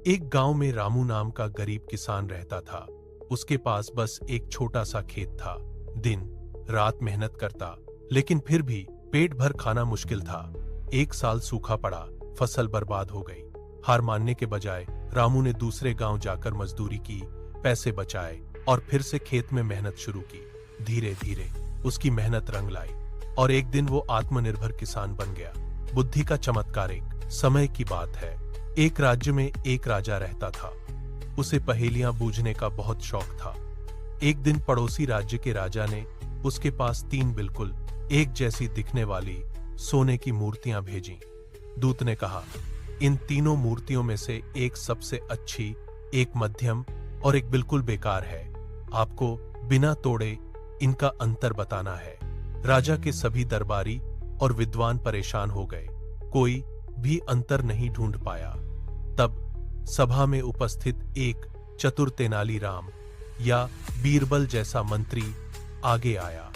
एक गांव में रामू नाम का गरीब किसान रहता था। उसके पास बस एक छोटा सा खेत था। दिन रात मेहनत करता, लेकिन फिर भी पेट भर खाना मुश्किल था। एक साल सूखा पड़ा, फसल बर्बाद हो गई। हार मानने के बजाय रामू ने दूसरे गांव जाकर मजदूरी की, पैसे बचाए और फिर से खेत में मेहनत शुरू की। धीरे धीरे उसकी मेहनत रंग लाई और एक दिन वो आत्मनिर्भर किसान बन गया। बुद्धि का चमत्कार। एक समय की बात है, एक राज्य में एक राजा रहता था। उसे पहेलियां बूझने का बहुत शौक था। एक दिन पड़ोसी राज्य के राजा ने उसके पास 3 बिल्कुल एक जैसी दिखने वाली सोने की मूर्तियां भेजी। दूत ने कहा, इन तीनों मूर्तियों में से एक सबसे अच्छी, एक मध्यम और एक बिल्कुल बेकार है। आपको बिना तोड़े इनका अंतर बताना है। राजा के सभी दरबारी और विद्वान परेशान हो गए। कोई भी अंतर नहीं ढूंढ पाया। तब सभा में उपस्थित एक चतुर तेनालीराम या बीरबल जैसा मंत्री आगे आया।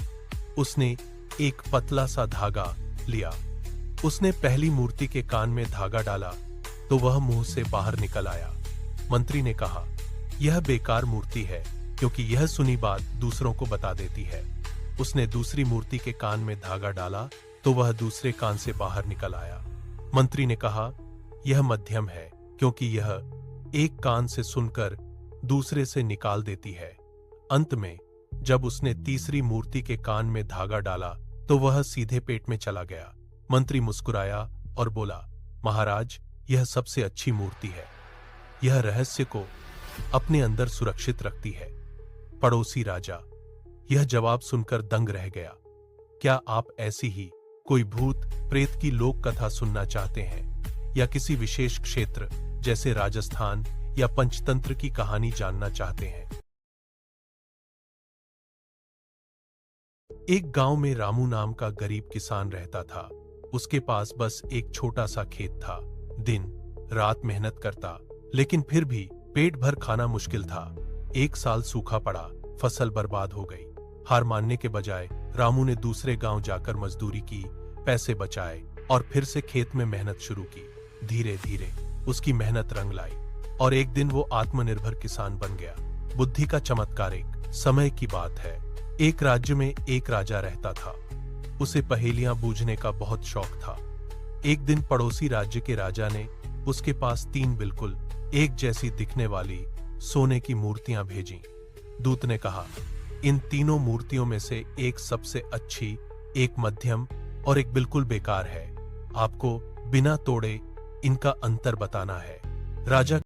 उसने एक पतला सा धागा लिया। उसने पहली मूर्ति के कान में धागा डाला तो वह मुंह से बाहर निकल आया। मंत्री ने कहा, यह बेकार मूर्ति है, क्योंकि यह सुनी बात दूसरों को बता देती है। उसने दूसरी मूर्ति के कान में धागा डाला तो वह दूसरे कान से बाहर निकल आया। मंत्री ने कहा, यह मध्यम है, क्योंकि यह एक कान से सुनकर दूसरे से निकाल देती है। अंत में जब उसने तीसरी मूर्ति के कान में धागा डाला तो वह सीधे पेट में चला गया। मंत्री मुस्कुराया और बोला, महाराज, यह सबसे अच्छी मूर्ति है। यह रहस्य को अपने अंदर सुरक्षित रखती है। पड़ोसी राजा यह जवाब सुनकर दंग रह गया। क्या आप ऐसी ही कोई भूत प्रेत की लोक कथा सुनना चाहते हैं, या किसी विशेष क्षेत्र जैसे राजस्थान या पंचतंत्र की कहानी जानना चाहते हैं? एक गांव में रामू नाम का गरीब किसान रहता था। उसके पास बस एक छोटा सा खेत था। दिन रात मेहनत करता, लेकिन फिर भी पेट भर खाना मुश्किल था। एक साल सूखा पड़ा, फसल बर्बाद हो गई। हार मानने के बजाय रामू ने दूसरे गांव जाकर मजदूरी की, पैसे बचाए और फिर से खेत में मेहनत शुरू की। धीरे धीरे उसकी मेहनत रंग लाई और एक दिन वो आत्मनिर्भर किसान बन गया। बुद्धि का चमत्कार। एक समय की बात है, एक राज्य में एक राजा रहता था। उसे पहेलियां बूझने का बहुत शौक था। एक दिन पड़ोसी राज्य के राजा ने उसके पास 3 बिल्कुल एक जैसी दिखने वाली सोने की मूर्तियां भेजी। दूत ने कहा, इन तीनों मूर्तियों में से एक सबसे अच्छी, एक मध्यम और एक बिल्कुल बेकार है। आपको बिना तोड़े इनका अंतर बताना है। राजा